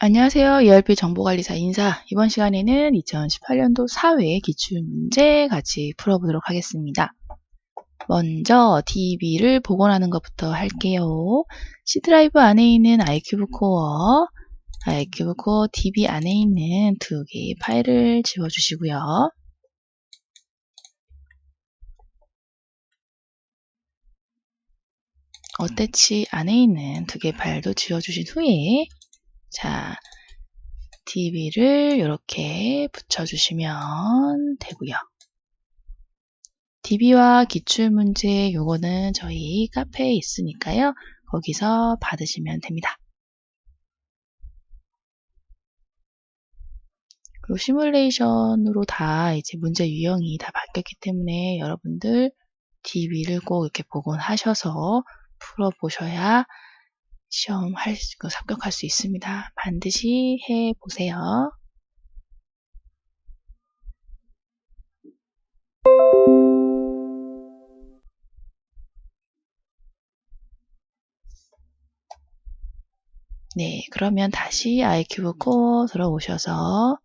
안녕하세요. ERP 정보관리사 인사. 이번 시간에는 2018년도 사회 기출문제 같이 풀어보도록 하겠습니다. 먼저 DB를 복원하는 것부터 할게요. C 드라이브 안에 있는 iCube 코어 DB 안에 있는 두 개의 파일을 지워주시고요. 어태치 안에 있는 두 개의 파일도 지워주신 후에 자, DB를 이렇게 붙여주시면 되고요. DB와 기출문제 요거는 저희 카페에 있으니까요. 거기서 받으시면 됩니다. 그리고 시뮬레이션으로 다 이제 문제 유형이 다 바뀌었기 때문에 여러분들 DB를 꼭 이렇게 복원하셔서 풀어보셔야 시험 합격할 수 있습니다. 반드시 해보세요. 네, 그러면 다시 iCube 코어 들어오셔서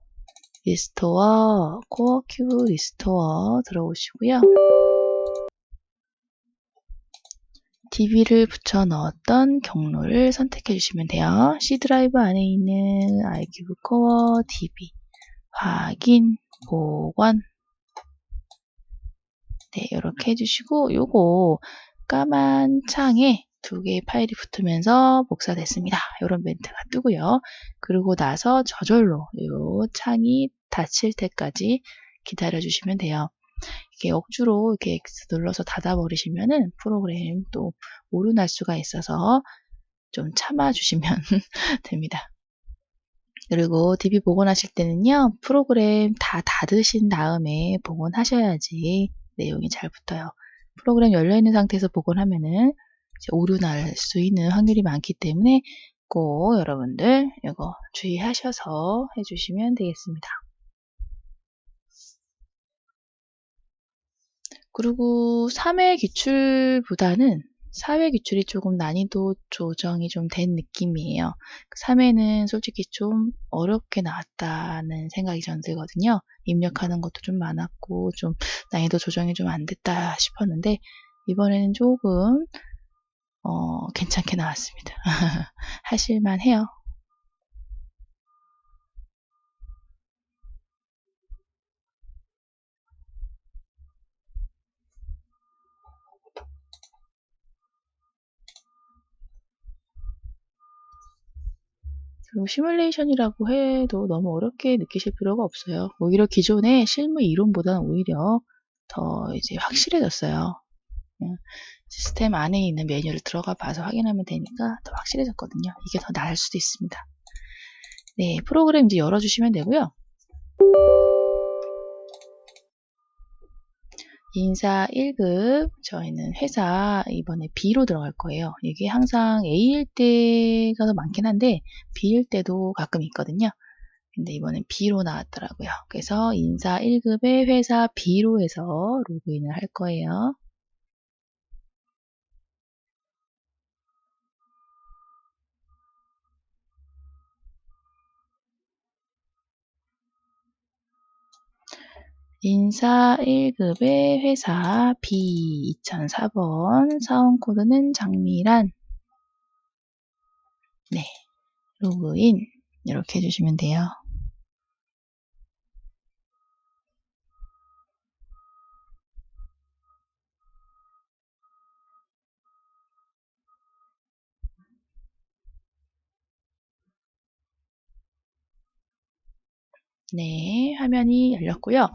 리스토어, 코어 큐브 리스토어 들어오시고요. DB를 붙여 넣었던 경로를 선택해 주시면 돼요. C 드라이브 안에 있는 iCube 코어 DB 확인, 복원 네, 이렇게 해주시고 요거 까만 창에 두 개의 파일이 붙으면서 복사됐습니다. 이런 멘트가 뜨고요. 그리고 나서 저절로 요 창이 닫힐 때까지 기다려 주시면 돼요. 이게 억지로 이렇게 눌러서 닫아버리시면은 프로그램 또 오류날 수가 있어서 좀 참아주시면 됩니다. 그리고 DB 복원하실 때는요, 프로그램 다 닫으신 다음에 복원하셔야지 내용이 잘 붙어요. 프로그램 열려있는 상태에서 복원하면은 이제 오류 날 수 있는 확률이 많기 때문에 꼭 여러분들 이거 주의하셔서 해주시면 되겠습니다. 그리고 3회 기출보다는 4회 기출이 조금 난이도 조정이 좀 된 느낌이에요. 3회는 솔직히 좀 어렵게 나왔다는 생각이 전 들거든요. 입력하는 것도 좀 많았고 좀 난이도 조정이 좀 안 됐다 싶었는데 이번에는 조금 괜찮게 나왔습니다. 하실만 해요. 그리고 시뮬레이션이라고 해도 너무 어렵게 느끼실 필요가 없어요. 오히려 기존의 실무 이론보다는 오히려 더 이제 확실해졌어요. 그냥 시스템 안에 있는 메뉴를 들어가 봐서 확인하면 되니까 더 확실해졌거든요. 이게 더 나을 수도 있습니다. 네, 프로그램 이제 열어주시면 되고요. 인사 1급 저희는 회사 이번에 B로 들어갈 거예요. 이게 항상 A일 때가 더 많긴 한데 B일 때도 가끔 있거든요. 근데 이번엔 B로 나왔더라고요. 그래서 인사 1급의 회사 B로 해서 로그인을 할 거예요. 인사 1급의 회사 B 2004번 사원코드는 장미란 네, 로그인 이렇게 해주시면 돼요. 네, 화면이 열렸고요.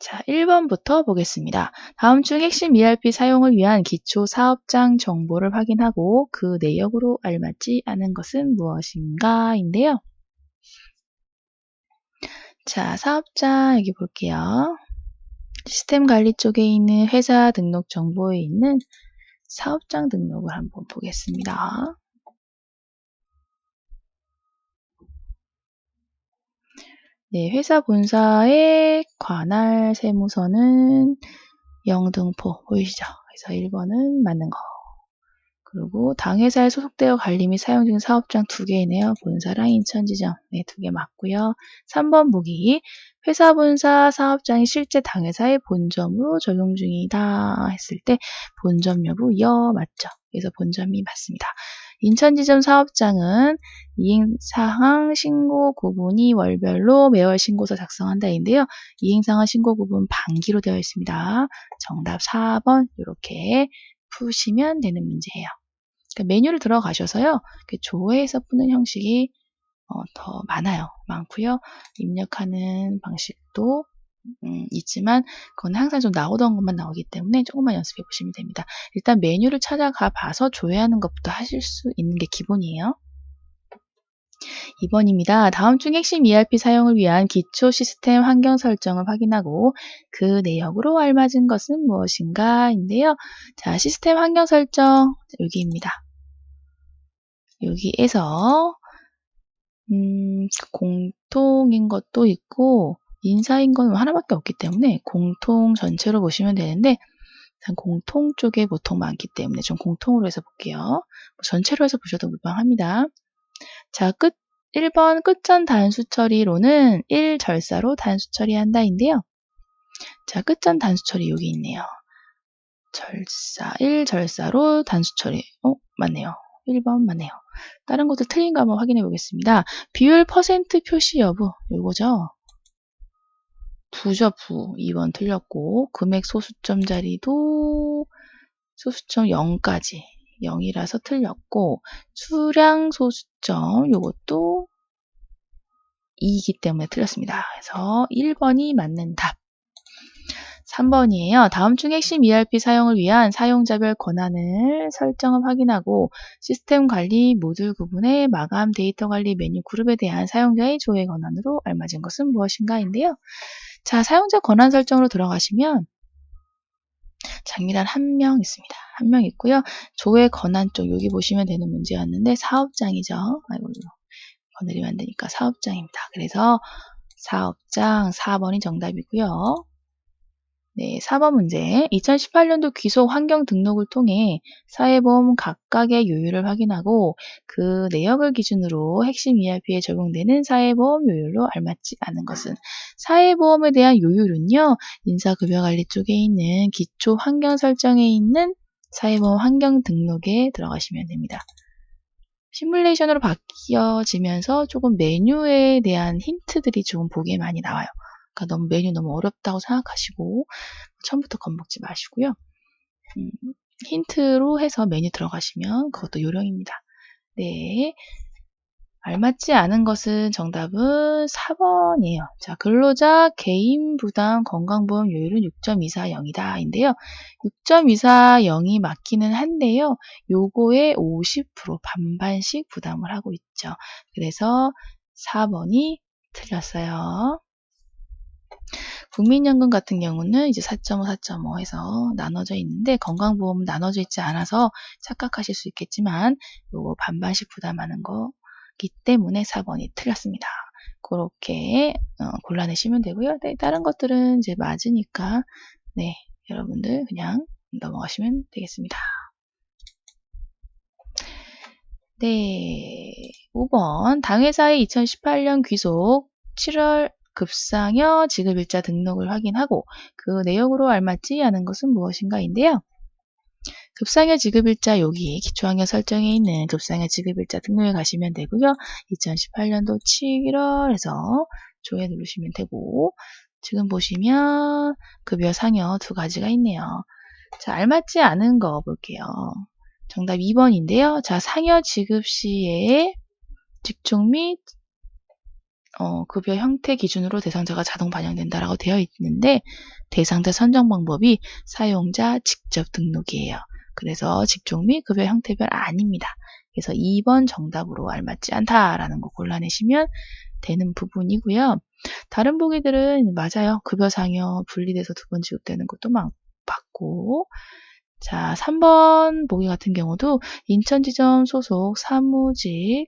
자, 1번부터 보겠습니다. 다음 중 핵심 ERP 사용을 위한 기초 사업장 정보를 확인하고 그 내역으로 알맞지 않은 것은 무엇인가? 인데요. 자, 사업장 여기 볼게요. 시스템 관리 쪽에 있는 회사 등록 정보에 있는 사업장 등록을 한번 보겠습니다. 네, 회사 본사의 관할 세무서는 영등포 보이시죠? 그래서 1번은 맞는 거. 그리고 당회사에 소속되어 관리 및 사용 중인 사업장 2개이네요. 본사랑 인천지점 네, 2개 맞고요. 3번 보기 회사 본사 사업장이 실제 당회사의 본점으로 적용 중이다 했을 때 본점 여부 맞죠? 그래서 본점이 맞습니다. 인천지점 사업장은 이행사항 신고 구분이 월별로 매월 신고서 작성한다인데요. 이행사항 신고 구분 반기로 되어 있습니다. 정답 4번 이렇게 푸시면 되는 문제예요. 그러니까 메뉴를 들어가셔서요. 조회해서 푸는 형식이 더 많고요. 입력하는 방식도 있지만 그건 항상 좀 나오던 것만 나오기 때문에 조금만 연습해 보시면 됩니다. 일단 메뉴를 찾아가 봐서 조회하는 것부터 하실 수 있는 게 기본이에요. 2번입니다. 다음 중 핵심 ERP 사용을 위한 기초 시스템 환경 설정을 확인하고 그 내역으로 알맞은 것은 무엇인가 인데요. 자, 시스템 환경 설정 여기입니다. 여기에서 공통인 것도 있고 인사인 건 하나밖에 없기 때문에 공통 전체로 보시면 되는데 일단 공통 쪽에 보통 많기 때문에 좀 공통으로 해서 볼게요. 전체로 해서 보셔도 무방합니다. 자, 1번 끝전 단수 처리로는 1절사로 단수 처리한다인데요. 자, 끝전 단수 처리 여기 있네요. 1절사로 단수 처리. 맞네요. 1번 맞네요. 다른 것도 틀린 거 한번 확인해 보겠습니다. 비율 퍼센트 표시 여부 요거죠. 부죠, 부. 2번 틀렸고 금액 소수점 자리도 소수점 0까지 0이라서 틀렸고 수량 소수점 요것도 2이기 때문에 틀렸습니다. 그래서 1번이 맞는 답. 3번이에요. 다음 중 핵심 ERP 사용을 위한 사용자별 권한을 설정을 확인하고 시스템 관리 모듈 구분의 마감 데이터 관리 메뉴 그룹에 대한 사용자의 조회 권한으로 알맞은 것은 무엇인가인데요. 자, 사용자 권한 설정으로 들어가시면 장미란 1명 있습니다. 1명 있고요. 조회 권한 쪽 여기 보시면 되는 문제였는데 사업장이죠. 아이고 건드리면 안 되니까 사업장입니다. 그래서 사업장 4번이 정답이고요. 네, 4번 문제. 2018년도 귀속 환경 등록을 통해 사회보험 각각의 요율을 확인하고 그 내역을 기준으로 핵심 ERP에 적용되는 사회보험 요율로 알맞지 않은 것은 사회보험에 대한 요율은요. 인사급여관리 쪽에 있는 기초 환경 설정에 있는 사회보험 환경 등록에 들어가시면 됩니다. 시뮬레이션으로 바뀌어지면서 조금 메뉴에 대한 힌트들이 조금 보기에 많이 나와요. 그러니까 메뉴 너무 어렵다고 생각하시고 처음부터 겁먹지 마시고요. 힌트로 해서 메뉴 들어가시면 그것도 요령입니다. 네, 알맞지 않은 것은 정답은 4번이에요. 자, 근로자 개인 부담 건강보험 요율은 6.240이다 인데요. 6.240이 맞기는 한데요. 요거에 50% 반반씩 부담을 하고 있죠. 그래서 4번이 틀렸어요. 국민연금 같은 경우는 이제 4.5, 4.5 해서 나눠져 있는데 건강보험은 나눠져 있지 않아서 착각하실 수 있겠지만 요거 반반씩 부담하는 거기 때문에 4번이 틀렸습니다. 그렇게 골라내시면 되고요. 네, 다른 것들은 이제 맞으니까 네, 여러분들 그냥 넘어가시면 되겠습니다. 네, 5번 당회사의 2018년 귀속 7월 급상여 지급일자 등록을 확인하고 그 내역으로 알맞지 않은 것은 무엇인가인데요. 급상여 지급일자 여기 기초학년 설정에 있는 급상여 지급일자 등록에 가시면 되고요. 2018년도 7월에서 조회 누르시면 되고 지금 보시면 급여 상여 2가지가 있네요. 자, 알맞지 않은 거 볼게요. 정답 2번인데요. 자, 상여 지급 시에 직종 및 급여 형태 기준으로 대상자가 자동 반영된다라고 되어 있는데 대상자 선정 방법이 사용자 직접 등록이에요. 그래서 직종 및 급여 형태별 아닙니다. 그래서 2번 정답으로 알맞지 않다라는 거 골라내시면 되는 부분이고요. 다른 보기들은 맞아요. 급여 상여 분리돼서 2번 지급되는 것도 맞고 자, 3번 보기 같은 경우도 인천지점 소속 사무직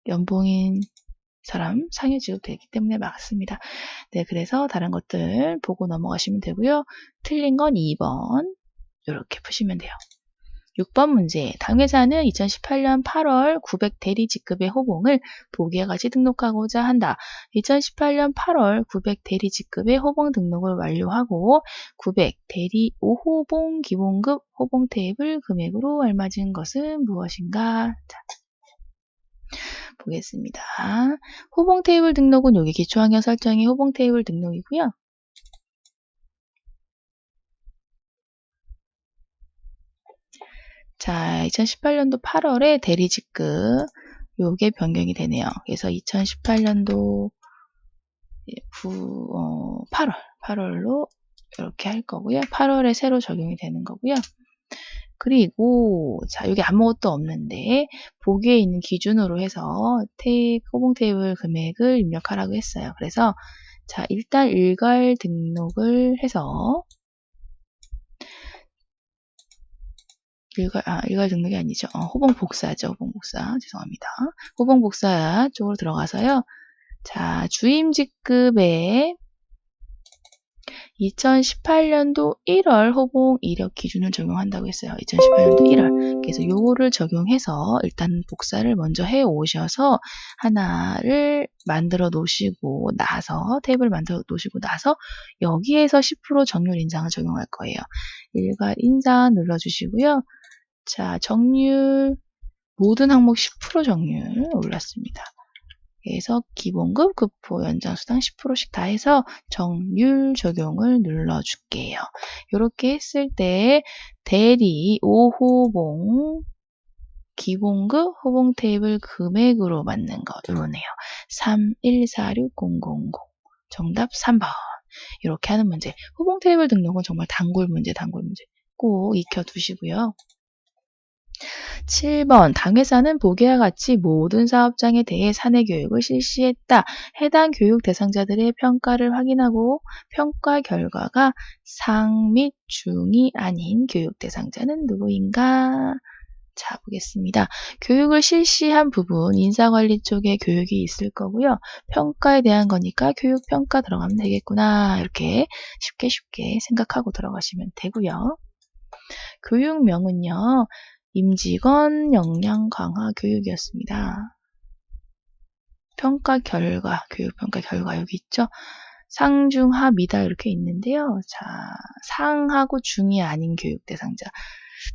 연봉인 사람 상여 지급되기 때문에 맞습니다. 네, 그래서 다른 것들 보고 넘어가시면 되고요. 틀린 건 2번 이렇게 푸시면 돼요. 6번 문제. 당회사는 2018년 8월 900 대리 직급의 호봉을 보기와 같이 등록하고자 한다. 2018년 8월 900 대리 직급의 호봉 등록을 완료하고 900 대리 5호봉 기본급 호봉 테이블 금액으로 알맞은 것은 무엇인가? 자, 보겠습니다. 호봉 테이블 등록은 여기 기초학년 설정의 호봉 테이블 등록이고요. 자, 2018년도 8월에 대리 직급 요게 변경이 되네요. 그래서 2018년도 8월로 이렇게 할 거고요. 8월에 새로 적용이 되는 거고요. 그리고 자, 여기 아무것도 없는데 보기에 있는 기준으로 해서 호봉 테이블 금액을 입력하라고 했어요. 그래서 자, 일단 일괄 등록을 해서 일괄 등록이 아니죠. 호봉 복사죠. 호봉 복사. 죄송합니다. 호봉 복사 쪽으로 들어가서요. 자, 주임 직급에 2018년도 1월 호봉 이력 기준을 적용한다고 했어요. 2018년도 1월. 그래서 요거를 적용해서 일단 복사를 먼저 해 오셔서 하나를 만들어 놓으시고 나서 테이블을 만들어 놓으시고 나서 여기에서 10% 정률 인상을 적용할 거예요. 일괄 인상 눌러주시고요. 자, 정률 모든 항목 10% 정률 올랐습니다. 그래서 기본급, 급포, 연장수당 10%씩 다 해서 정률 적용을 눌러줄게요. 이렇게 했을 때 대리 5호봉 기본급 호봉 테이블 금액으로 맞는 거 이거네요. 3146000 정답 3번. 이렇게 하는 문제. 호봉 테이블 등록은 정말 단골 문제 꼭 익혀두시고요. 7번 당회사는 보기와 같이 모든 사업장에 대해 사내 교육을 실시했다. 해당 교육 대상자들의 평가를 확인하고 평가 결과가 상 및 중이 아닌 교육 대상자는 누구인가? 자, 보겠습니다. 교육을 실시한 부분 인사관리 쪽에 교육이 있을 거고요. 평가에 대한 거니까 교육평가 들어가면 되겠구나. 이렇게 쉽게 생각하고 들어가시면 되고요. 교육명은요. 임직원 역량 강화 교육이었습니다. 평가 결과, 교육평가 결과 여기 있죠. 상, 중, 하, 미다 이렇게 있는데요. 자, 상하고 중이 아닌 교육 대상자.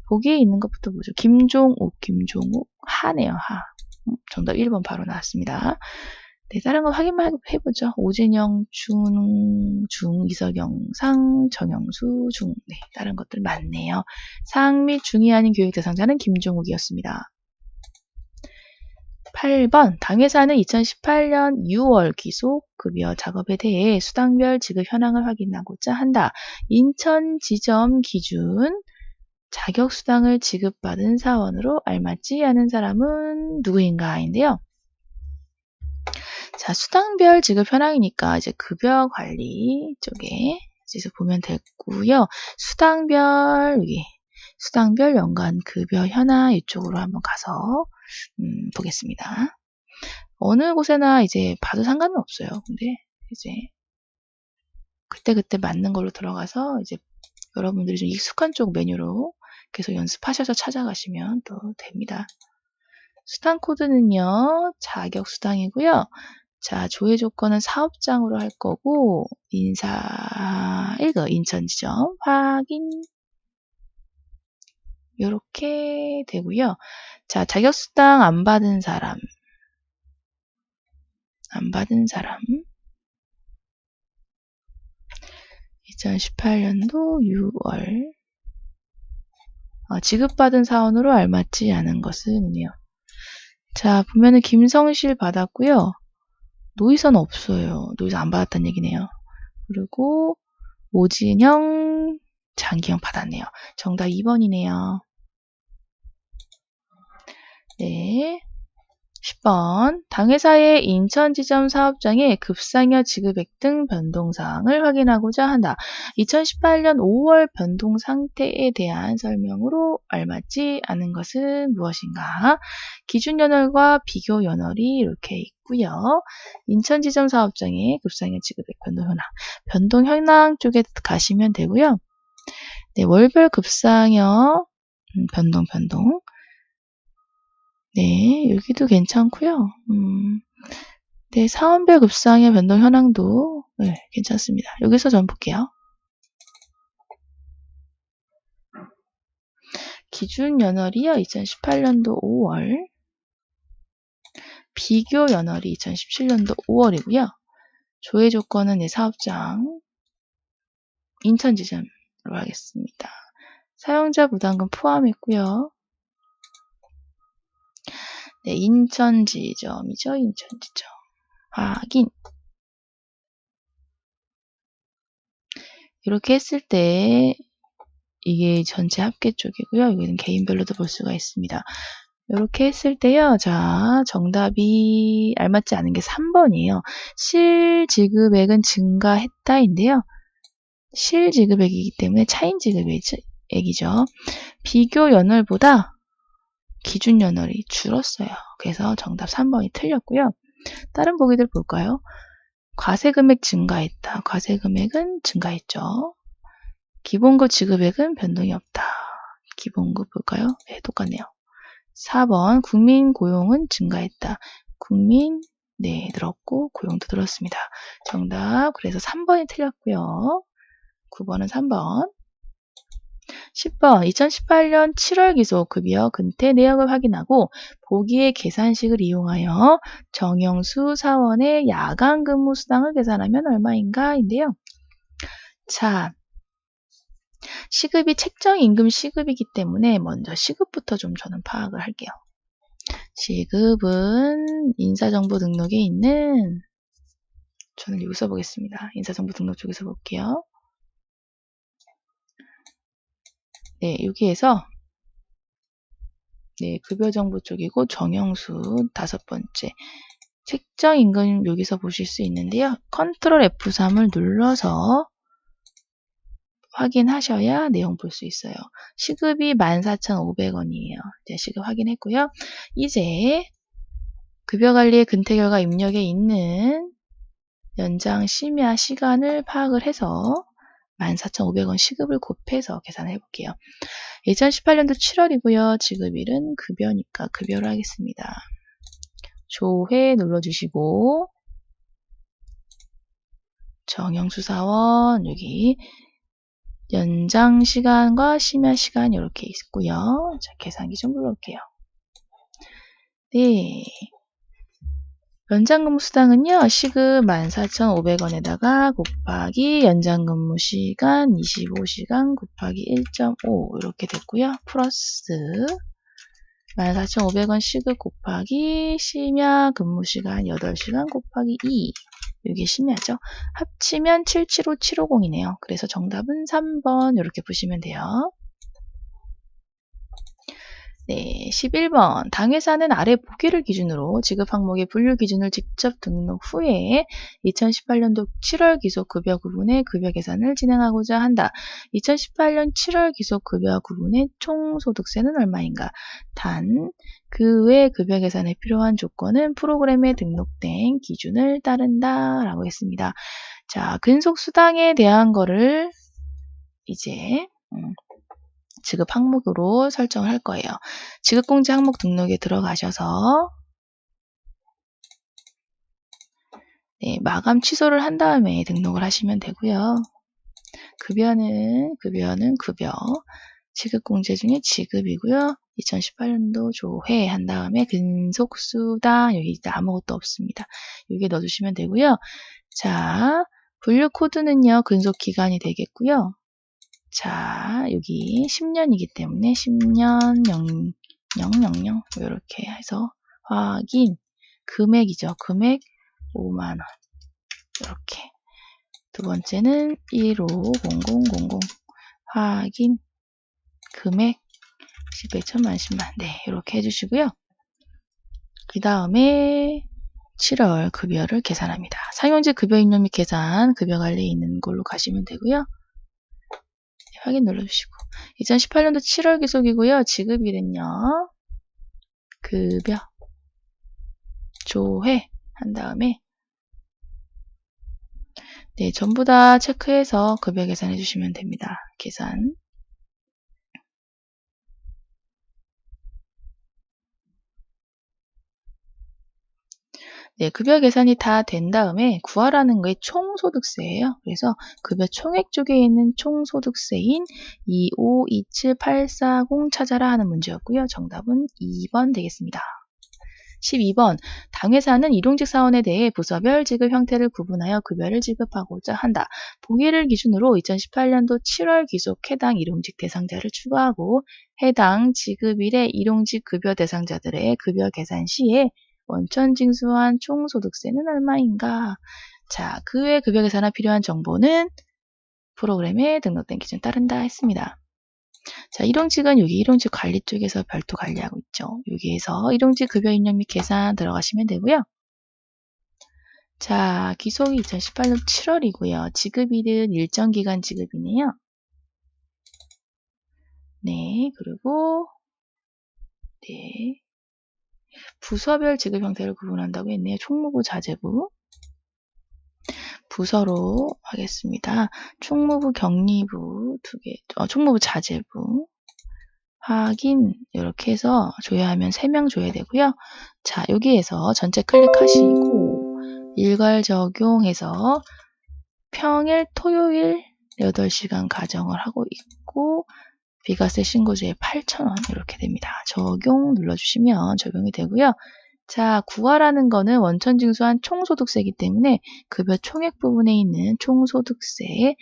보기에 있는 것부터 보죠. 김종욱, 하네요. 하. 정답 1번 바로 나왔습니다. 네, 다른 거 확인만 해보죠. 오진영, 이석영, 상, 정영수, 중. 네, 다른 것들 많네요. 상 및 중이 아닌 교육 대상자는 김종욱이었습니다. 8번 당회사는 2018년 6월 기속급여 작업에 대해 수당별 지급 현황을 확인하고자 한다. 인천 지점 기준 자격수당을 지급받은 사원으로 알맞지 않은 사람은 누구인가인데요. 자, 수당별 지급 현황이니까 이제 급여 관리 쪽에 이제 보면 되고요. 수당별 연간 급여 현황 이쪽으로 한번 가서 보겠습니다. 어느 곳에나 이제 봐도 상관은 없어요. 근데 이제 그때 맞는 걸로 들어가서 이제 여러분들이 좀 익숙한 쪽 메뉴로 계속 연습하셔서 찾아가시면 또 됩니다. 수당 코드는요, 자격 수당이고요. 자, 조회 조건은 사업장으로 할 거고, 인천 지점 확인. 요렇게 되고요. 자, 자격 수당 안 받은 사람. 2018년도 6월. 지급받은 사원으로 알맞지 않은 것은이네요. 자, 보면은 김성실 받았고요. 노이선 없어요. 노이선 안 받았다는 얘기네요. 그리고 오진영, 장기영 받았네요. 정답 2번이네요. 네. 10번. 당회사의 인천지점 사업장의 급상여 지급액 등 변동사항을 확인하고자 한다. 2018년 5월 변동 상태에 대한 설명으로 알맞지 않은 것은 무엇인가? 기준 연월과 비교 연월이 이렇게 있고요. 인천지점 사업장의 급상여 지급액 변동 현황. 변동 현황 쪽에 가시면 되고요. 네, 월별 급상여 변동. 네, 여기도 괜찮고요. 네, 사원별 급상의 변동 현황도 네, 괜찮습니다. 여기서 전 볼게요. 기준 연월이요, 2018년도 5월. 비교 연월이 2017년도 5월이고요. 조회 조건은 네, 사업장 인천 지점으로 하겠습니다. 사용자 부담금 포함했고요. 네, 인천 지점이죠. 인천 지점. 확인. 이렇게 했을 때 이게 전체 합계 쪽이고요. 여기는 개인별로도 볼 수가 있습니다. 이렇게 했을 때요. 자, 정답이 알맞지 않은 게 3번이에요. 실지급액은 증가했다인데요. 실지급액이기 때문에 차인지급액이죠. 비교 연월보다 기준 연월이 줄었어요. 그래서 정답 3번이 틀렸고요. 다른 보기들 볼까요? 과세금액 증가했다. 과세금액은 증가했죠. 기본급 지급액은 변동이 없다. 기본급 볼까요? 네, 똑같네요. 4번 국민 고용은 증가했다. 국민 네, 늘었고 고용도 늘었습니다. 정답 그래서 3번이 틀렸고요. 9번은 3번. 10번 2018년 7월 기소 급여 근태 내역을 확인하고 보기의 계산식을 이용하여 정영수 사원의 야간 근무 수당을 계산하면 얼마인가 인데요. 자, 시급이 책정 임금 시급이기 때문에 먼저 시급부터 좀 저는 파악을 할게요. 시급은 인사정보 등록에 있는 저는 여기서 보겠습니다. 인사정보 등록 쪽에서 볼게요. 네, 여기에서 네, 급여정보 쪽이고 정영수 5번째 책정 임금 여기서 보실 수 있는데요. 컨트롤 F3을 눌러서 확인하셔야 내용 볼 수 있어요. 시급이 14,500원이에요. 이제 시급 확인했고요. 이제 급여관리의 근태결과 입력에 있는 연장 심야 시간을 파악을 해서 14,500원 시급을 곱해서 계산해 볼게요. 2018년도 7월이고요. 지급일은 급여니까 급여로 하겠습니다. 조회 눌러주시고 정영수 사원 여기 연장 시간과 심야 시간 이렇게 있고요. 자, 계산기 좀 불러올게요. 네. 연장근무 수당은요. 시급 14,500원에다가 곱하기 연장근무 시간 25시간 곱하기 1.5 이렇게 됐고요. 플러스 14,500원 시급 곱하기 심야 근무 시간 8시간 곱하기 2 이게 심야죠. 합치면 775750이네요. 그래서 정답은 3번 이렇게 보시면 돼요. 네, 11번. 당회사는 아래 보기를 기준으로 지급 항목의 분류 기준을 직접 등록 후에 2018년도 7월 기속 급여 구분의 급여 계산을 진행하고자 한다. 2018년 7월 기속 급여 구분의 총 소득세는 얼마인가? 단, 그 외 급여 계산에 필요한 조건은 프로그램에 등록된 기준을 따른다. 라고 했습니다. 자, 근속수당에 대한 거를 이제 지급 항목으로 설정을 할 거예요. 지급공제 항목 등록에 들어가셔서 네, 마감 취소를 한 다음에 등록을 하시면 되고요. 급여는 급여. 지급공제 중에 지급이고요. 2018년도 조회 한 다음에 근속수당 여기 아무것도 없습니다. 여기에 넣어주시면 되고요. 자, 분류 코드는요. 근속 기간이 되겠고요. 자, 여기 10년이기 때문에 10년 000 이렇게 해서 확인 금액이죠. 금액 5만원 이렇게 두 번째는 150000 확인 금액 10배, 1000만, 10만 네 이렇게 해주시고요. 그 다음에 7월 급여를 계산합니다. 사용자 급여 입력 및 계산 급여관리에 있는 걸로 가시면 되고요. 확인 눌러주시고 2018년도 7월 기속이고요. 지급일은요. 급여 조회 한 다음에 네, 전부 다 체크해서 급여 계산해 주시면 됩니다. 계산 네, 급여 계산이 다 된 다음에 구하라는 게 총소득세예요. 그래서 급여 총액 쪽에 있는 총소득세인 2527840 찾아라 하는 문제였고요. 정답은 2번 되겠습니다. 12번. 당회사는 일용직 사원에 대해 부서별 지급 형태를 구분하여 급여를 지급하고자 한다. 보기를 기준으로 2018년도 7월 기속 해당 일용직 대상자를 추가하고 해당 지급일의 일용직 급여 대상자들의 급여 계산 시에 원천 징수한 총소득세는 얼마인가? 자, 그 외 급여 계산에 필요한 정보는 프로그램에 등록된 기준 따른다 했습니다. 자, 일용직은 여기 일용직 관리 쪽에서 별도 관리하고 있죠. 여기에서 일용직 급여 입력 및 계산 들어가시면 되고요. 자, 기속이 2018년 7월이고요. 지급일은 일정 기간 지급이네요. 네, 그리고 네, 부서별 지급 형태를 구분한다고 했네요. 총무부, 자재부. 부서로 하겠습니다. 총무부, 경리부 두 개, 총무부, 자재부. 확인 이렇게 해서 조회하면 3명 조회되고요. 자, 여기에서 전체 클릭하시고 일괄 적용해서 평일, 토요일 8시간 가정을 하고 있고 비과세 신고주에 8,000원 이렇게 됩니다. 적용 눌러주시면 적용이 되고요. 자, 구하라는 거는 원천 징수한 총소득세이기 때문에 급여 총액 부분에 있는 총소득세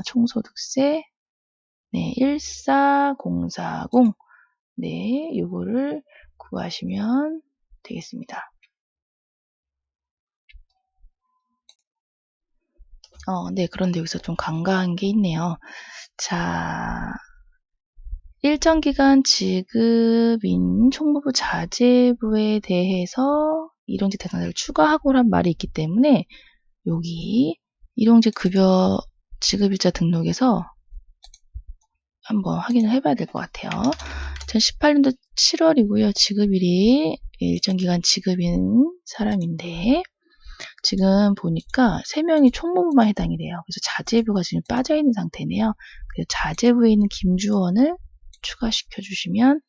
총소득세 네, 14040 네, 요거를 구하시면 되겠습니다. 네, 그런데 여기서 좀 간과한 게 있네요. 자, 일정 기간 지급인 총무부 자재부에 대해서 일용직 대상자를 추가하고란 말이 있기 때문에 여기 일용직 급여 지급일자 등록에서 한번 확인을 해봐야 될 것 같아요. 2018년도 7월이고요. 지급일이 일정 기간 지급인 사람인데 지금 보니까 3명이 총무부만 해당이 돼요. 그래서 자재부가 지금 빠져있는 상태네요. 그래서 자재부에 있는 김주원을 추가시켜 주시면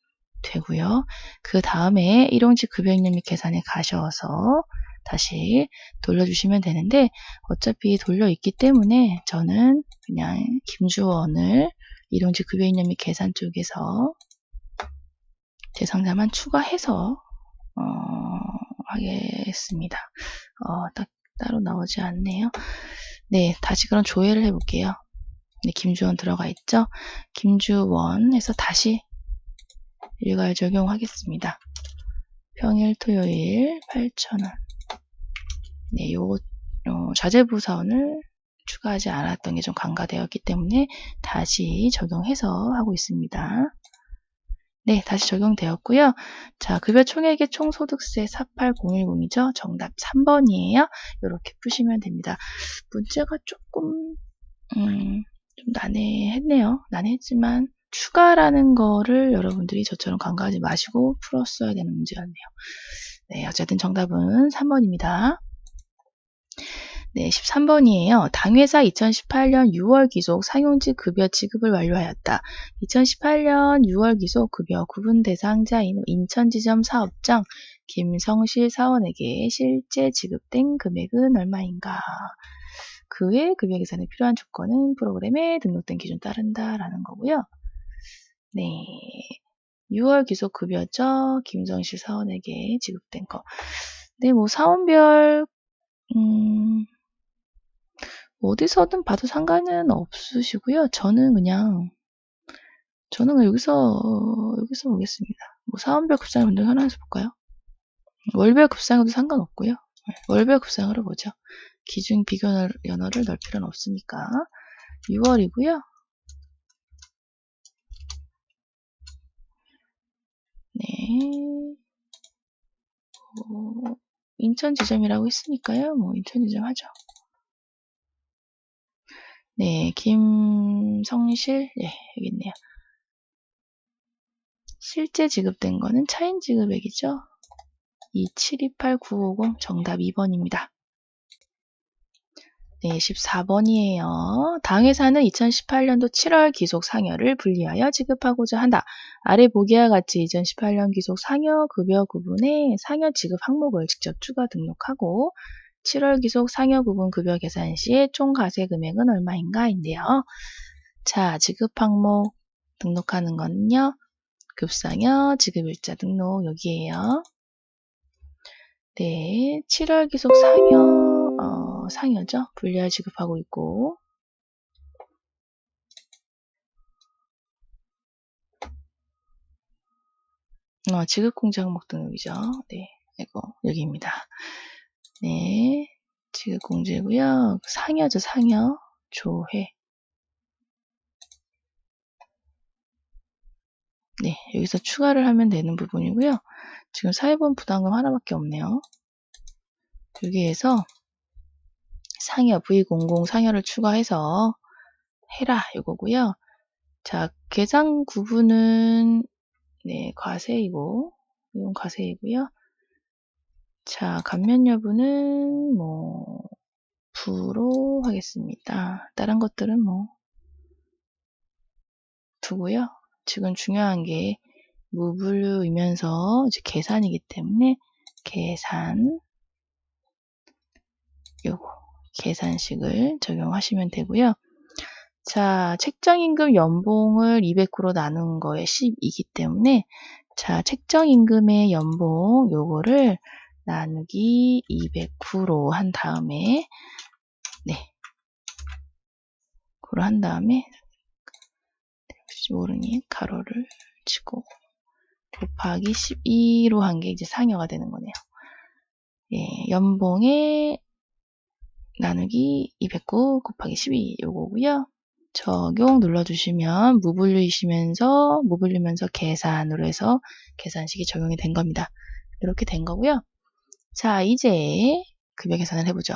되고요. 그 다음에 일용직 급여입력 및 계산에 가셔서 다시 돌려주시면 되는데 어차피 돌려있기 때문에 저는 그냥 김주원을 일용직 급여입력 및 계산 쪽에서 대상자만 추가해서 하겠습니다. 따로 나오지 않네요. 네, 다시 그럼 조회를 해볼게요. 네, 김주원 들어가 있죠? 김주원 해서 다시 일괄 적용하겠습니다. 평일, 토요일 8,000원. 네, 요 자재부 사원을 추가하지 않았던 게 좀 간과되었기 때문에 다시 적용해서 하고 있습니다. 네, 다시 적용되었고요. 자, 급여 총액의 총소득세 48010이죠. 정답 3번이에요. 이렇게 푸시면 됩니다. 문제가 조금 좀 난해했네요. 난해했지만 추가라는 거를 여러분들이 저처럼 간과하지 마시고 풀었어야 되는 문제였네요. 네, 어쨌든 정답은 3번입니다. 네, 13번이에요. 당회사 2018년 6월 기속 상용직 급여 지급을 완료하였다. 2018년 6월 기속 급여 구분 대상자인 인천지점 사업장 김성실 사원에게 실제 지급된 금액은 얼마인가? 그 외 급여 계산에 필요한 조건은 프로그램에 등록된 기준 따른다라는 거고요. 네, 6월 기속 급여죠. 김성실 사원에게 지급된 거. 네, 뭐 사원별 어디서든 봐도 상관은 없으시고요. 저는 여기서 보겠습니다. 뭐 사원별 급상을 먼저 하나에서 볼까요? 월별 급상으로도 상관없고요. 월별 급상으로 보죠. 기준 비교 연어를 넣을 필요는 없으니까 6월이고요. 네, 인천 지점이라고 했으니까요. 뭐 인천 지점 하죠. 네, 김성실, 네, 여기 있네요. 실제 지급된 거는 차인 지급액이죠. 2728950 정답 2번입니다. 네, 14번이에요. 당회사는 2018년도 7월 기속 상여를 분리하여 지급하고자 한다. 아래 보기와 같이 2018년 기속 상여 급여 구분에 상여 지급 항목을 직접 추가 등록하고 7월 기속 상여 구분 급여 계산 시에 총 과세 금액은 얼마인가인데요. 자, 지급 항목 등록하는 거는요. 급상여, 지급일자 등록 여기에요. 네, 7월 기속 상여죠. 분리하여 지급하고 있고 지급공제 항목 등록이죠. 네, 이거 여기입니다. 네, 지급공제고요. 상여죠, 상여. 조회. 네, 여기서 추가를 하면 되는 부분이고요. 지금 사회보험 부담금 하나밖에 없네요. 여기에서 상여, V00 상여를 추가해서 해라 이거고요. 자, 계산 구분은 네, 과세이고 이건 과세이고요. 자, 감면 여부는 부로 하겠습니다. 다른 것들은 두고요. 지금 중요한 게 무분류이면서 이제 계산이기 때문에 계산 요거 계산식을 적용하시면 되고요. 자, 책정임금 연봉을 200%로 나눈 거에 10이기 때문에 자, 책정임금의 연봉 요거를 나누기 209로 한 다음에 네, 그로 한 다음에 혹시 모르니 가로를 치고 곱하기 12로 한 게 이제 상여가 되는 거네요. 예, 연봉에 나누기 209 곱하기 12 요거고요. 적용 눌러주시면 무분류면서 계산으로 해서 계산식이 적용이 된 겁니다. 이렇게 된 거고요. 자, 이제 급여 계산을 해보죠.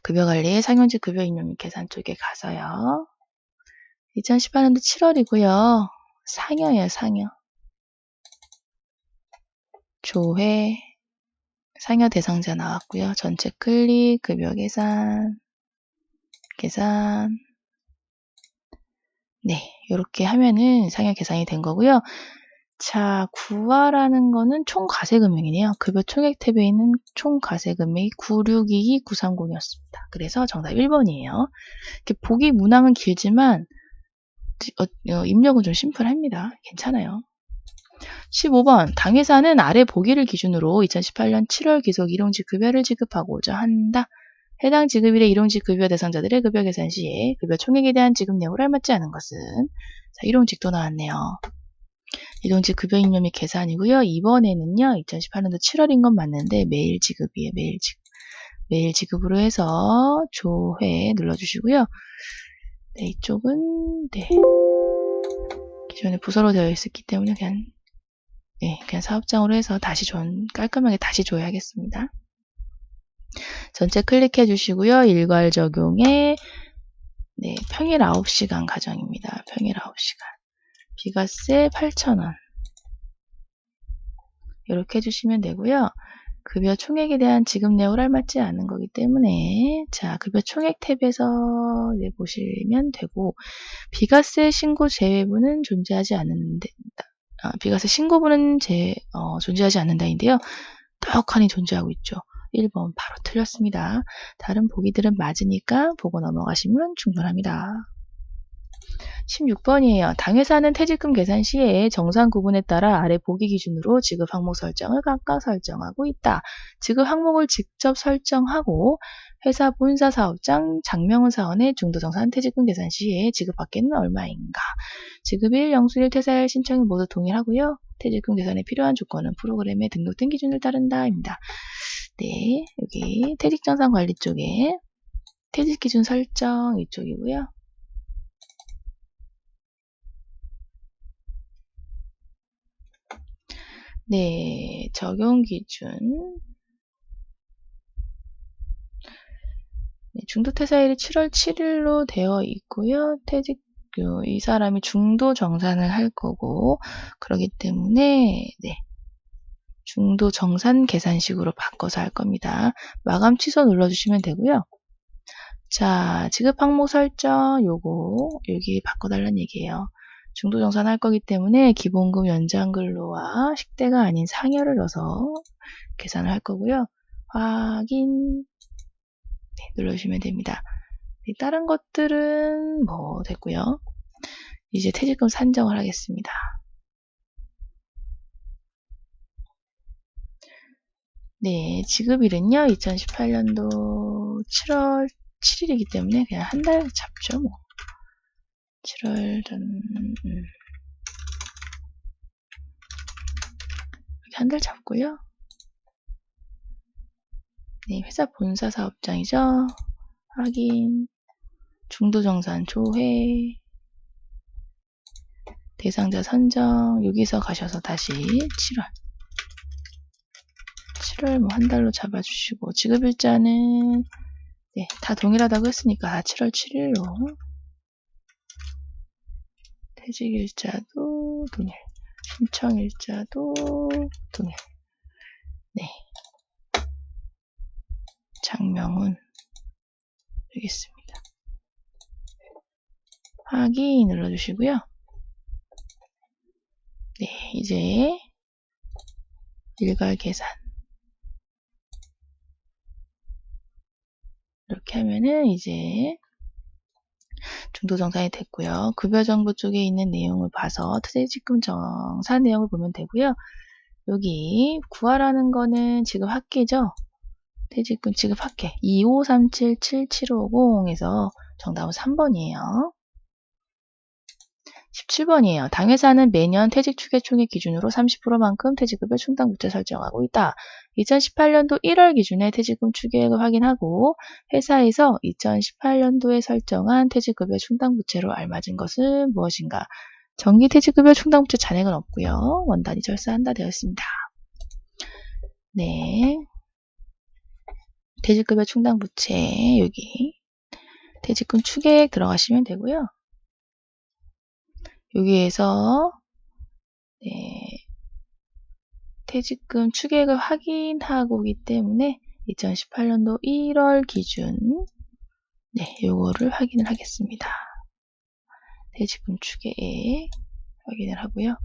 급여관리 상용직 급여 임료 및 계산 쪽에 가서요. 2018년도 7월이고요. 상여예요, 상여. 조회, 상여 대상자 나왔고요. 전체 클릭, 급여 계산, 네, 이렇게 하면은 상여 계산이 된 거고요. 자, 구하라는 거는 총 과세금액이네요. 급여 총액 탭에 있는 총 과세금액이 9622,930이었습니다. 그래서 정답 1번이에요. 이렇게 보기 문항은 길지만 입력은 좀 심플합니다. 괜찮아요. 15번 당회사는 아래 보기를 기준으로 2018년 7월 기속 일용직 급여를 지급하고자 한다. 해당 지급일의 일용직 급여 대상자들의 급여 계산 시에 급여 총액에 대한 지급 내역을 알맞지 않은 것은 자, 일용직도 나왔네요. 일용직 급여 임료 및 계산이고요. 이번에는요. 2018년도 7월인 건 맞는데 매일 지급이에요. 매일 지급으로 해서 조회 눌러주시고요. 네, 이쪽은 네, 기존에 부서로 되어 있었기 때문에 그냥 사업장으로 해서 다시 깔끔하게 다시 줘야겠습니다. 전체 클릭해 주시고요. 일괄 적용에 네, 평일 9시간 가정입니다. 평일 9시간. 비과세 8,000원. 이렇게 해주시면 되고요. 급여 총액에 대한 지급 내역을 알맞지 않은 거기 때문에 자, 급여 총액 탭에서 보시면 되고 비과세 신고 제외부는 존재하지 않는다. 비과세 신고부는 존재하지 않는다인데요. 떡하니 존재하고 있죠. 1번 바로 틀렸습니다. 다른 보기들은 맞으니까 보고 넘어가시면 충분합니다. 16번이에요. 당회사는 퇴직금 계산 시에 정산 구분에 따라 아래 보기 기준으로 지급 항목 설정을 각각 설정하고 있다. 지급 항목을 직접 설정하고 회사 본사 사업장 장명훈 사원의 중도정산 퇴직금 계산 시에 지급받기는 얼마인가. 지급일, 영수일, 퇴사일 신청이 모두 동일하고요. 퇴직금 계산에 필요한 조건은 프로그램에 등록된 기준을 따른다입니다. 네, 여기 퇴직정산 관리 쪽에 퇴직기준 설정 이쪽이고요. 네, 적용 기준. 네, 중도 퇴사일이 7월 7일로 되어 있고요. 이 사람이 중도 정산을 할 거고, 그렇기 때문에, 네. 중도 정산 계산식으로 바꿔서 할 겁니다. 마감 취소 눌러주시면 되고요. 자, 지급 항목 설정 요거 여기 바꿔달라는 얘기예요. 중도정산 할 거기 때문에 기본금 연장근로와 식대가 아닌 상여를 넣어서 계산을 할 거고요. 확인 눌러주시면 됩니다. 다른 것들은 뭐 됐고요. 이제 퇴직금 산정을 하겠습니다. 네, 지급일은요 2018년도 7월 7일이기 때문에 그냥 한 달 잡죠. 뭐 7월 전 이렇게 한 달 잡고요. 네, 회사 본사 사업장이죠. 확인, 중도정산 조회, 대상자 선정, 여기서 가셔서 다시 7월 뭐 한 달로 잡아주시고, 지급일자는 네, 다 동일하다고 했으니까 다 7월 7일로, 퇴직일자도 동일, 신청일자도 동일. 네, 장명훈 되겠습니다. 확인 눌러주시고요. 네, 이제 일괄 계산 이렇게 하면은 이제 중도정산이 됐고요. 급여정보 쪽에 있는 내용을 봐서 퇴직금 정산 내용을 보면 되고요. 여기 구하라는 거는 지급 합계죠. 퇴직금 지급 합계 25377750에서 정답은 3번이에요. 17번이에요. 당회사는 매년 퇴직 추계총액 기준으로 30%만큼 퇴직급여 충당부채 설정하고 있다. 2018년도 1월 기준에 퇴직금 추계액을 확인하고 회사에서 2018년도에 설정한 퇴직급여 충당부채로 알맞은 것은 무엇인가? 정기 퇴직급여 충당부채 잔액은 없고요. 원단이 절사한다 되어 있습니다. 네, 퇴직급여 충당부채 여기 퇴직금 추계액 들어가시면 되고요. 여기에서 네, 퇴직금 추계액을 확인하고기 때문에 2018년도 1월 기준 네, 요거를 확인을 하겠습니다. 퇴직금 추계액 확인을 하고요.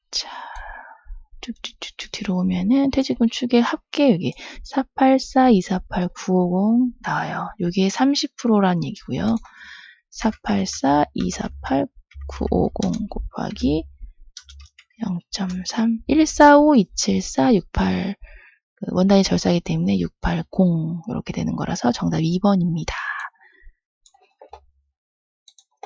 자, 쭉쭉쭉쭉 뒤로 오면은 퇴직금 추계액 합계 여기 484-248-950 나와요. 여기에 30%란 얘기고요. 484-248-950 곱하기 0.3 145-274-68 원단이 절사이기 때문에 680 이렇게 되는 거라서 정답 2번입니다.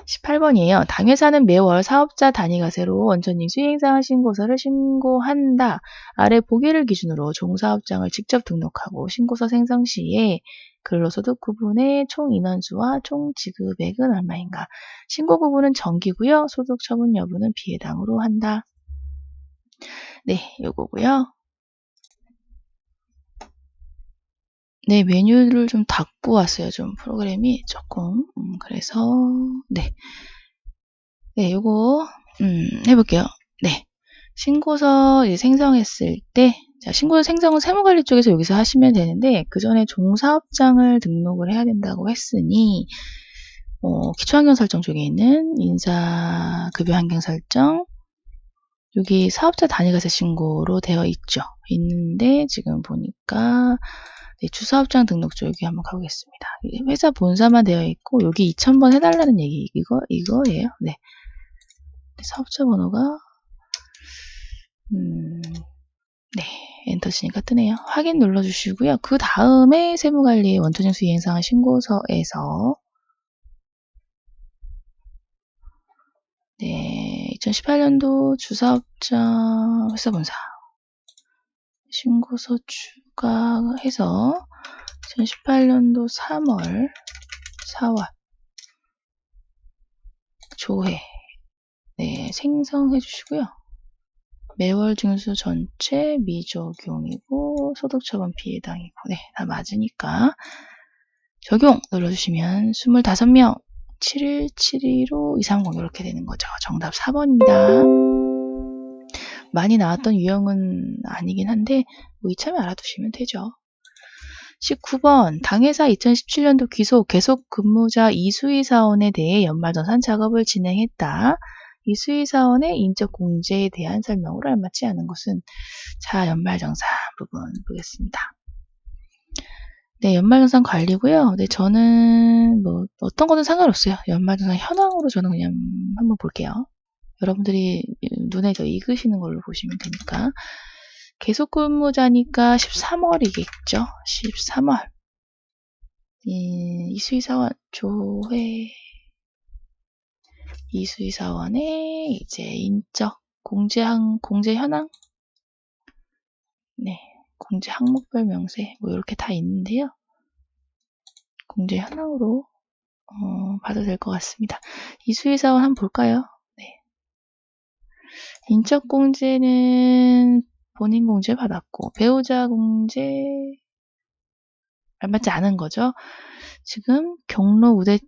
18번이에요. 당회사는 매월 사업자 단위가세로 원천징 수익행상 신고서를 신고한다. 아래 보기를 기준으로 종사업장을 직접 등록하고 신고서 생성 시에 근로소득 구분의 총 인원수와 총 지급액은 얼마인가. 신고 구분은 정기고요. 소득 처분 여부는 비해당으로 한다. 네, 요거고요. 네, 메뉴를 좀 닫고 왔어요. 좀 프로그램이 조금. 그래서, 네. 네, 요거, 해볼게요. 네. 신고서 생성했을 때, 자, 신고서 생성은 세무관리 쪽에서 여기서 하시면 되는데, 그 전에 종사업장을 등록을 해야 된다고 했으니, 기초환경 설정 쪽에 있는 인사급여 환경 설정, 여기 사업자 단위가세 신고로 되어 있죠. 있는데, 지금 보니까, 네, 주사업장 등록 쪽 여기 한번 가보겠습니다. 회사 본사만 되어 있고 여기 2000번 해달라는 얘기 이거예요. 네. 사업자 번호가 네, 엔터 치니까 뜨네요. 확인 눌러주시고요. 그 다음에 세무관리의 원천징수 이행사항 신고서에서 네, 2018년도 주사업장 회사 본사 신고서 추가해서 2018년도 3월 4월 조회 네, 생성해 주시고요. 매월 징수 전체 미적용이고 소득처분 피해당이고 네, 다 맞으니까 적용 눌러주시면 25명 7172로 230 이렇게 되는 거죠. 정답 4번입니다. 많이 나왔던 유형은 아니긴 한데 뭐 이참에 알아두시면 되죠. 19번 당회사 2017년도 귀속 계속 근무자 이수희 사원에 대해 연말정산 작업을 진행했다. 이수희 사원의 인적 공제에 대한 설명으로 알맞지 않은 것은 자 연말정산 부분 보겠습니다. 네, 연말정산 관리고요. 네, 저는 뭐 어떤 거는 상관없어요. 연말정산 현황으로 저는 그냥 한번 볼게요. 여러분들이 눈에 더 익으시는 걸로 보시면 되니까. 계속 근무자니까 13월이겠죠. 13월. 이수희 사원 조회. 이수희 사원의 이제 인적 공제 현황. 네, 공제 항목별 명세 뭐 이렇게 다 있는데요. 공제 현황으로 봐도 될 것 같습니다. 이수희 사원 한번 볼까요? 네. 인적 공제는 본인 공제 받았고 배우자 공제 알맞지 않은 거죠. 지금 경로 우대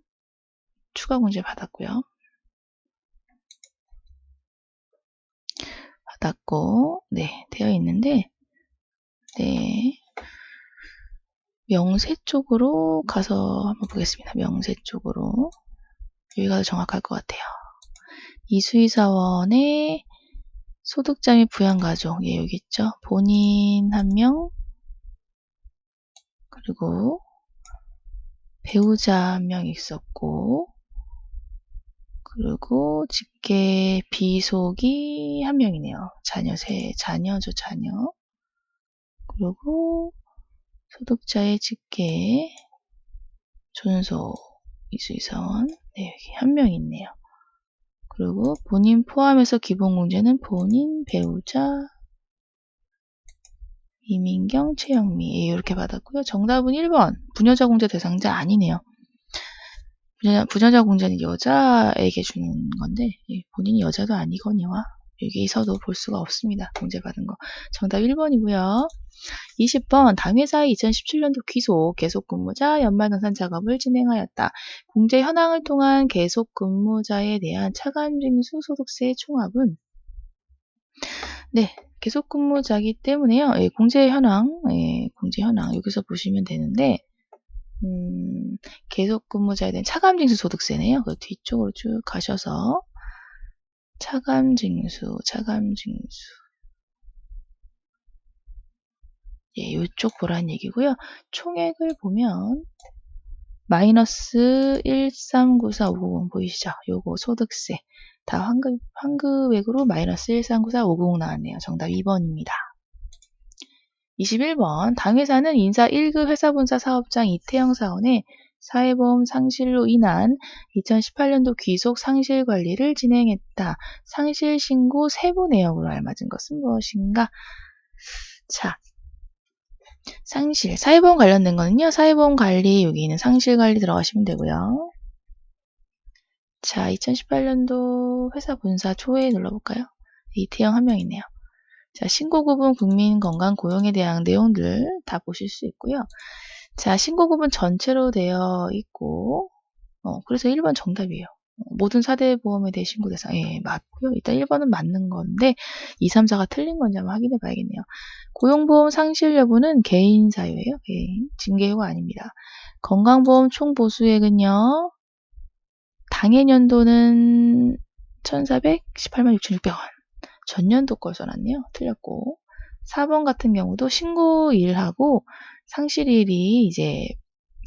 추가 공제 받았고요. 받았고 네 되어 있는데 네 명세 쪽으로 가서 한번 보겠습니다. 명세 쪽으로 여기가 더 정확할 것 같아요. 이수희 사원의 소득자 및 부양가족 예 여기 있죠. 본인 1명 그리고 배우자 1명 있었고 그리고 직계 비속이 1명이네요. 자녀죠 자녀. 그리고 소득자의 직계 존속 이수희 사원 네 여기 1명 있네요. 그리고 본인 포함해서 기본공제는 본인, 배우자, 이민경, 최영미 이렇게 받았고요. 정답은 1번 부녀자 공제 대상자 아니네요. 부녀자 공제는 여자에게 주는 건데 본인이 여자도 아니거니와 여기서도 볼 수가 없습니다. 공제받은 거. 정답 1번이고요. 20번 당회사의 2017년도 귀속 계속 근무자 연말정산 작업을 진행하였다. 공제 현황을 통한 계속 근무자에 대한 차감징수 소득세의 총합은 네 계속 근무자이기 때문에요. 예, 공제 현황 여기서 보시면 되는데 계속 근무자에 대한 차감징수 소득세네요. 그 뒤쪽으로 쭉 가셔서 차감징수 예, 이쪽 보라는 얘기고요. 총액을 보면 마이너스 1394590 보이시죠? 요거 소득세 다 환급액으로 마이너스 1394590 나왔네요. 정답 2번입니다. 21번 당회사는 인사 1급 회사본사 사업장 이태영 사원의 사회보험 상실로 인한 2018년도 귀속 상실 관리를 진행했다. 상실 신고 세부 내역으로 알맞은 것은 무엇인가? 자, 상실, 사회보험 관련된 거는요. 사회보험 관리, 여기 있는 상실 관리 들어가시면 되고요. 자, 2018년도 회사 본사 초회에 눌러볼까요? 이태영 1명이네요. 자, 신고구분 국민건강 고용에 대한 내용들 다 보실 수 있고요. 자, 신고구분 전체로 되어 있고, 그래서 1번 정답이에요. 모든 4대 보험에 대해 신고 대상. 예, 맞고요. 일단 1번은 맞는 건데 2, 3, 4가 틀린 건지 한번 확인해 봐야겠네요. 고용보험 상실 여부는 개인 사유예요. 개인. 징계효가 아닙니다. 건강보험 총 보수액은요. 당해년도는 1,418만 6,600원. 전년도 걸 써놨네요. 틀렸고. 4번 같은 경우도 신고일하고 상실일이 이제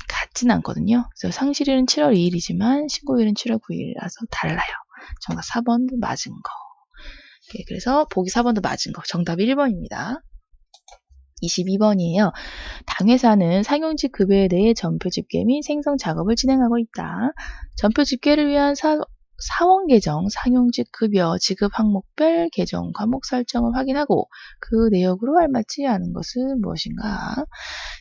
같진 않거든요. 그래서 상실일은 7월 2일이지만 신고일은 7월 9일이라서 달라요. 정답 4번도 맞은 거. 네, 그래서 보기 4번도 맞은 거. 정답 1번입니다. 22번이에요. 당회사는 상용직 급여에 대해 전표 집계 및 생성 작업을 진행하고 있다. 전표 집계를 위한 사원 계정, 상용직 급여, 지급 항목별 계정 과목 설정을 확인하고 그 내역으로 알맞지 않은 것은 무엇인가?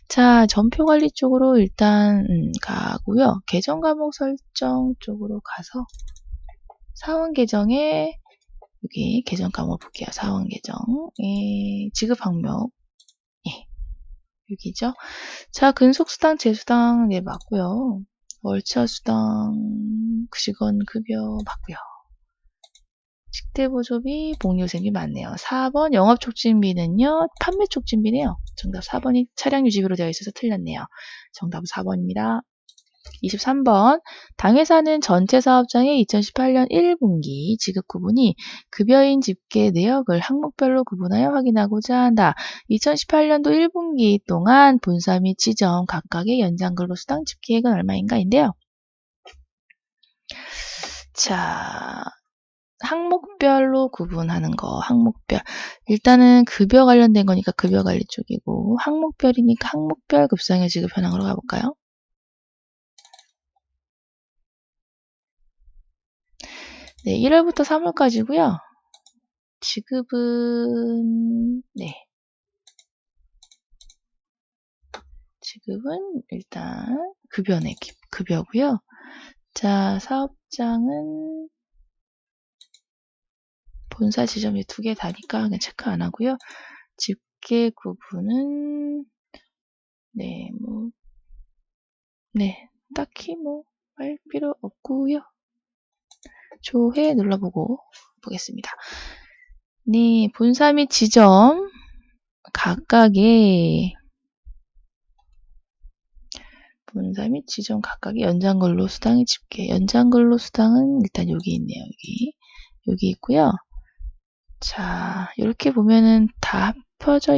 자, 전표 관리 쪽으로 일단 가고요. 계정 과목 설정 쪽으로 가서 사원 계정에 여기 계정 과목 볼게요. 사원 계정 지급 항목 예, 여기죠. 자, 근속수당, 재수당 네 맞고요. 월차수당, 직원 급여 맞고요. 식대보조비, 복리후생비 맞네요. 4번 영업촉진비는요. 판매촉진비네요. 정답 4번이 차량 유지비로 되어 있어서 틀렸네요. 정답은 4번입니다. 23번. 당회사는 전체 사업장의 2018년 1분기 지급 구분이 급여인 집계 내역을 항목별로 구분하여 확인하고자 한다. 2018년도 1분기 동안 본사 및 지점 각각의 연장 근로수당 집계액은 얼마인가인데요. 자, 항목별로 구분하는 거, 항목별. 일단은 급여 관련된 거니까 급여 관리 쪽이고, 항목별이니까 항목별 급상여 지급 현황으로 가볼까요? 네, 1월부터 3월까지고요. 지급은 지급은 일단 급여네, 급여고요. 자, 사업장은 본사 지점이 2개 다니까 그냥 체크 안 하고요. 집계 구분은 딱히 할 필요 없고요. 조회 눌러보고 보겠습니다. 네, 본사 및 지점 각각의 연장 근로수당의 집계. 연장 근로수당은 일단 여기 있네요. 여기 있고요. 자, 이렇게 보면은 다 합해져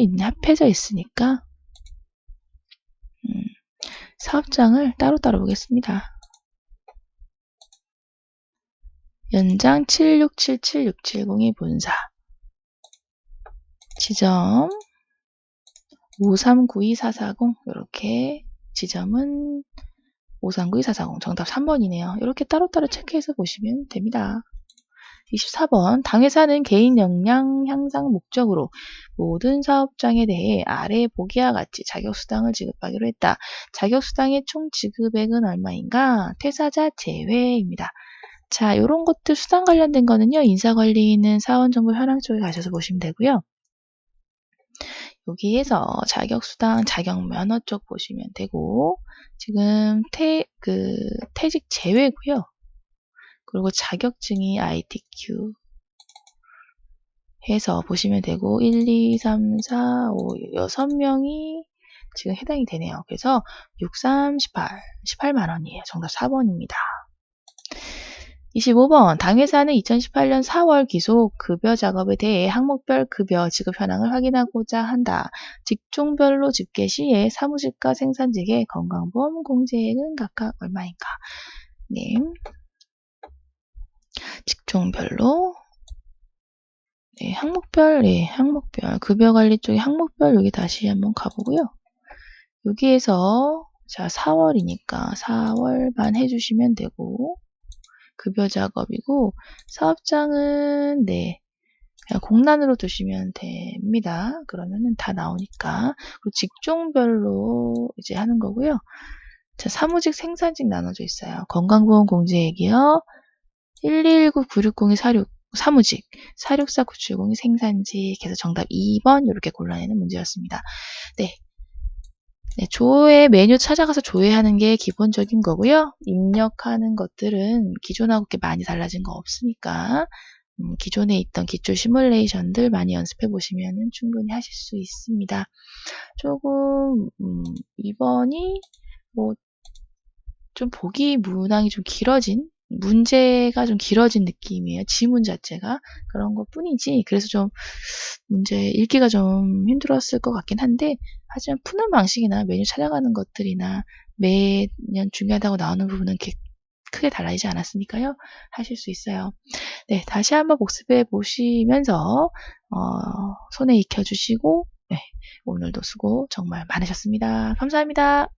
있으니까 사업장을 따로따로 보겠습니다. 연장 7677670이 본사, 지점 5392440, 이렇게 지점은 5392440, 정답 3번이네요. 이렇게 따로따로 체크해서 보시면 됩니다. 24번. 당회사는 개인 역량 향상 목적으로 모든 사업장에 대해 아래 보기와 같이 자격수당을 지급하기로 했다. 자격수당의 총 지급액은 얼마인가? 퇴사자 제외입니다. 자, 이런 것들 수당 관련된 거는요, 인사관리는 사원정보 현황 쪽에 가셔서 보시면 되고요. 여기에서 자격수당, 자격면허 쪽 보시면 되고, 지금 퇴직 제외고요. 그리고 자격증이 ITQ 해서 보시면 되고 1, 2, 3, 4, 5, 6명이 지금 해당이 되네요. 그래서 6, 3, 18만 원이에요. 정답 4번입니다. 25번. 당회사는 2018년 4월 기속 급여 작업에 대해 항목별 급여 지급 현황을 확인하고자 한다. 직종별로 집계 시에 사무직과 생산직의 건강보험 공제액은 각각 얼마인가? 네. 직종별로 항목별, 급여관리 쪽에 항목별 여기 다시 한번 가보고요. 여기에서 자 4월이니까 4월만 해주시면 되고 급여 작업이고 사업장은 그냥 공란으로 두시면 됩니다. 그러면은 다 나오니까. 그리고 직종별로 이제 하는 거고요. 자, 사무직, 생산직 나눠져 있어요. 건강보험 공제액이요. 119-960-46 사무직, 464-970이 생산직 해서 정답 2번 이렇게 골라내는 문제였습니다. 조회 메뉴 찾아가서 조회하는 게 기본적인 거고요. 입력하는 것들은 기존하고 그렇게 많이 달라진 거 없으니까 기존에 있던 기초 시뮬레이션들 많이 연습해 보시면 충분히 하실 수 있습니다. 조금 2번이 좀 보기 문항이 좀 길어진 문제가 좀 길어진 느낌이에요. 지문 자체가 그런 것 뿐이지 그래서 좀 문제 읽기가 좀 힘들었을 것 같긴 한데 하지만 푸는 방식이나 메뉴 찾아가는 것들이나 매년 중요하다고 나오는 부분은 크게 달라지지 않았으니까요. 하실 수 있어요. 네, 다시 한번 복습해 보시면서 손에 익혀주시고 오늘도 수고 정말 많으셨습니다. 감사합니다.